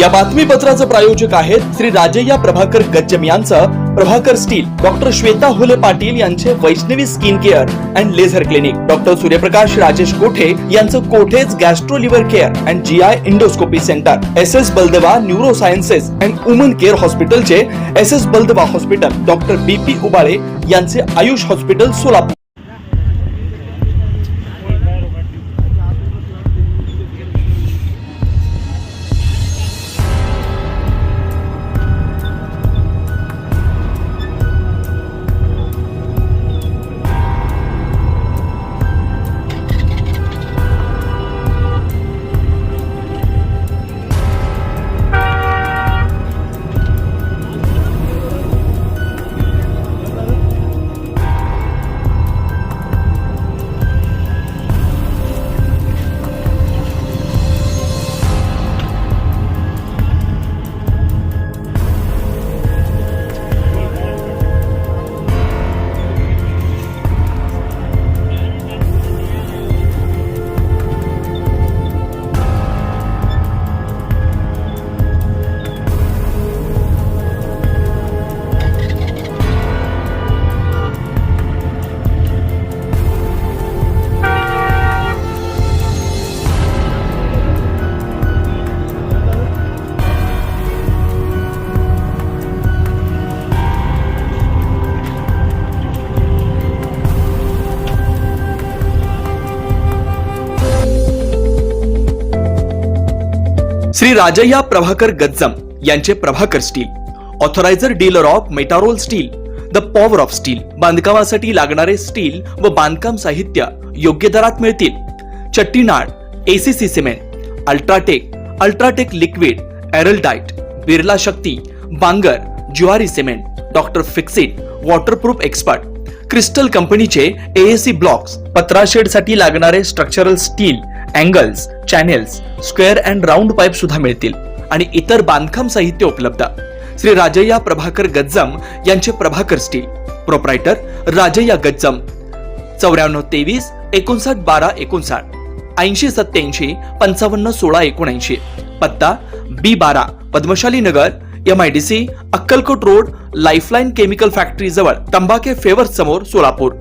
या बातमीपत्राचे प्रायोजक आहेत श्री राजय्या प्रभाकर गज्जम यांचं प्रभाकर स्टील, डॉक्टर श्वेता होले पाटील यांचे Vaishnavi skin care and laser clinic, doctor Suryaprakash Rajesh Kothe यांचं Kothe's gastro liver care and GI endoscopy centre, SS Baldeva neuro sciences and woman care हॉस्पिटलचे SS Baldeva hospital, doctor BP Ubale यांचे Ayush hospital Solapur. Shri Rajayya Prabhakar Gajjam यांचे Prabhakar steel, authorized dealer of Metarol steel, the power of steel. बांधकामासाठी लागणारे steel व बांधकाम साहित्य योग्य दरात मिळतील। Chettinad, ACC cement, UltraTech liquid, Araldite, Birla शक्ती, बांगर, ज्वारी cement, doctor Fixit, waterproof expert, crystal कंपनीचे AAC ब्लॉक्स, पत्राशेड साठी लागणारे structural steel, angles, channels, square and round pipe सुद्धा मिळतील आणि इतर बांधकाम साहित्य उपलब्ध। श्री राजय्या प्रभाकर गज्जम यांचे प्रभाकर स्टील, प्रोप्रायटर राजय्या गज्जम, 9423 59 12 59, 80 87 55 16 79, पत्ता B12 पद्मशाली नगर, MIDC, Akkalkot road, lifeline chemical factory जवळ, तंबाखे फेवर्स समोर, सोलापूर।